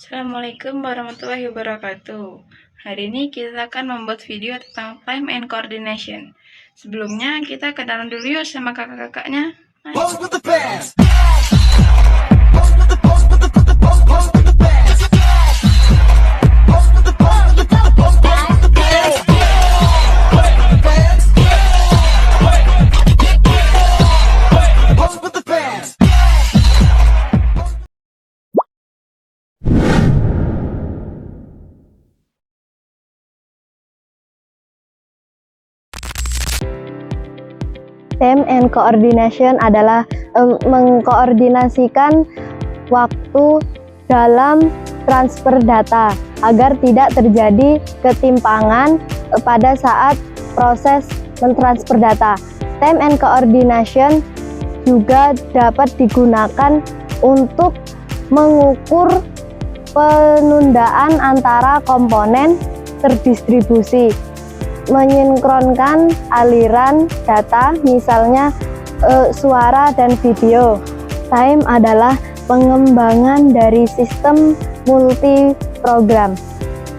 Assalamualaikum warahmatullahi wabarakatuh. Hari ini kita akan membuat video tentang time and coordination. Sebelumnya kita kenalan dulu yuk sama kakak-kakaknya. Time and coordination adalah mengkoordinasikan waktu dalam transfer data agar tidak terjadi ketimpangan pada saat proses mentransfer data. Time and coordination juga dapat digunakan untuk mengukur penundaan antara komponen terdistribusi, mensinkronkan aliran data, misalnya suara dan video. Time adalah pengembangan dari sistem multi-program.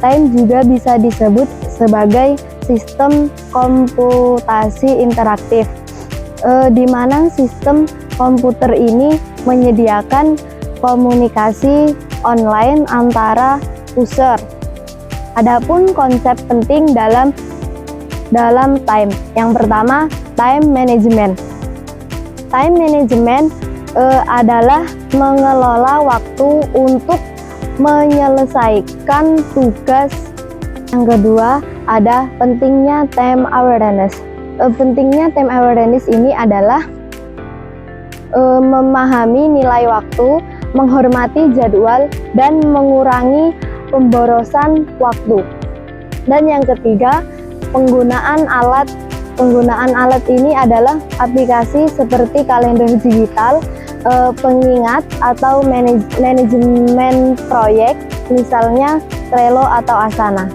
Time juga bisa disebut sebagai sistem komputasi interaktif, di mana sistem komputer ini menyediakan komunikasi online antara user. Adapun konsep penting dalam time. Yang pertama, time management. Time management adalah mengelola waktu untuk menyelesaikan tugas. Yang kedua, ada pentingnya time awareness. Pentingnya time awareness ini adalah memahami nilai waktu, menghormati jadwal, dan mengurangi pemborosan waktu. Dan yang ketiga, penggunaan alat ini adalah aplikasi seperti kalender digital, pengingat atau manajemen proyek, misalnya Trello atau Asana.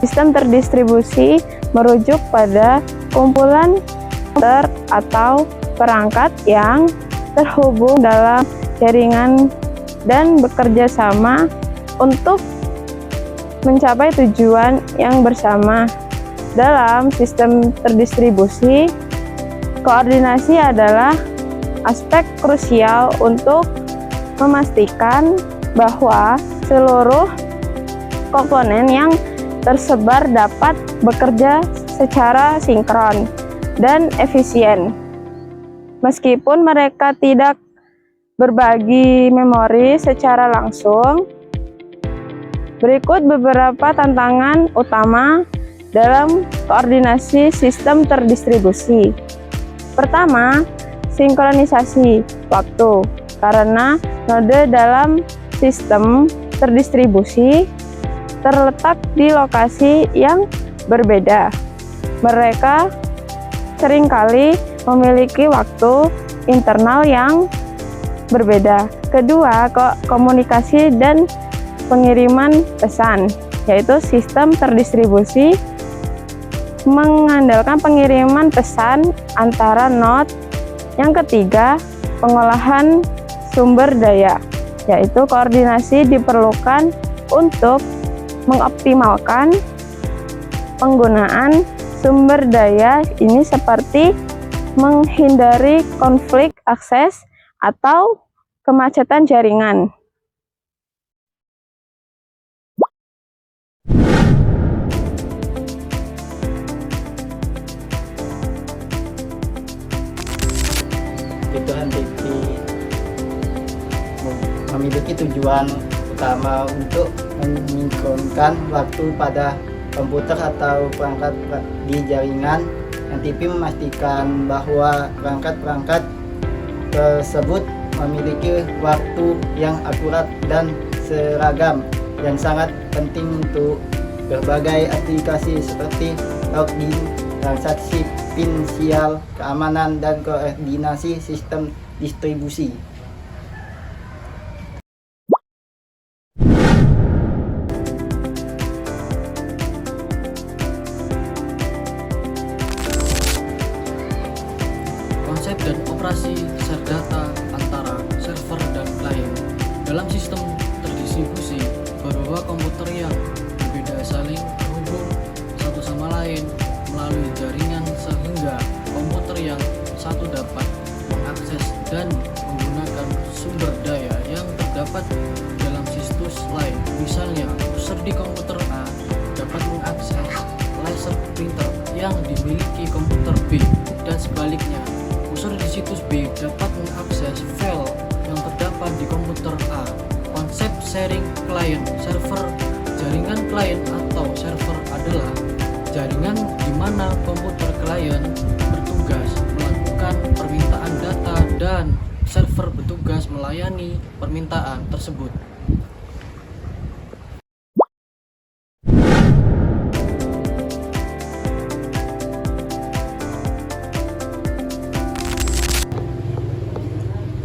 Sistem terdistribusi merujuk pada kumpulan komputer atau perangkat yang terhubung dalam jaringan dan bekerja sama untuk mencapai tujuan yang bersama. Dalam sistem terdistribusi, koordinasi adalah aspek krusial untuk memastikan bahwa seluruh komponen yang tersebar dapat bekerja secara sinkron dan efisien. Meskipun mereka tidak berbagi memori secara langsung, berikut beberapa tantangan utama dalam koordinasi sistem terdistribusi. Pertama, sinkronisasi waktu, karena node dalam sistem terdistribusi terletak di lokasi yang berbeda. Mereka seringkali memiliki waktu internal yang berbeda. Kedua, komunikasi dan pengiriman pesan, yaitu sistem terdistribusi mengandalkan pengiriman pesan antara node. Yang ketiga, pengolahan sumber daya, yaitu koordinasi diperlukan untuk mengoptimalkan penggunaan sumber daya ini seperti menghindari konflik akses atau kemacetan jaringan. Kebutuhan TV memiliki tujuan utama untuk mensinkronkan waktu pada komputer atau perangkat di jaringan. TV memastikan bahwa perangkat-perangkat tersebut memiliki waktu yang akurat dan seragam, yang sangat penting untuk berbagai aplikasi seperti login, transaksi finansial, keamanan, dan koordinasi sistem distribusi. operasi share data antara server dan klien. Dalam sistem terdistribusi, beberapa komputer yang berbeda saling terhubung satu sama lain melalui jaringan sehingga komputer yang satu dapat mengakses dan menggunakan sumber daya yang terdapat dalam situs lain. Misalnya, user di komputer A dapat mengakses laser printer yang dimiliki komputer B dan sebaliknya. User di situs B dapat mengakses file yang terdapat di komputer A. Konsep sharing client server. Jaringan klien atau server adalah jaringan di mana komputer klien bertugas melakukan permintaan data dan server bertugas melayani permintaan tersebut.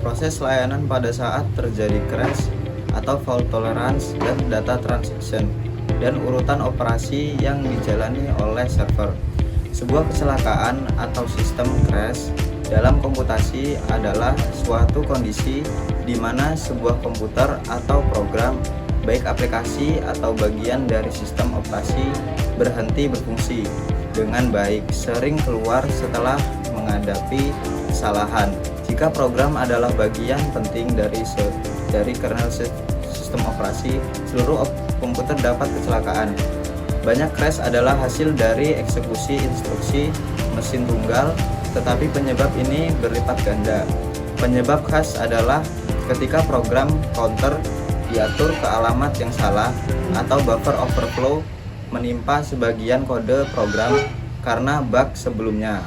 Proses layanan pada saat terjadi crash atau fault tolerance dan data transaction, dan urutan operasi yang dijalani oleh server. Sebuah kecelakaan atau sistem crash dalam komputasi adalah suatu kondisi di mana sebuah komputer atau program, baik aplikasi atau bagian dari sistem operasi, berhenti berfungsi dengan baik, sering keluar setelah menghadapi kesalahan. Jika program adalah bagian penting dari kernel sistem operasi, seluruh komputer dapat kecelakaan. Banyak crash adalah hasil dari eksekusi instruksi mesin tunggal, tetapi penyebab ini berlipat ganda. Penyebab khas adalah ketika program counter diatur ke alamat yang salah atau buffer overflow menimpa sebagian kode program karena bug sebelumnya.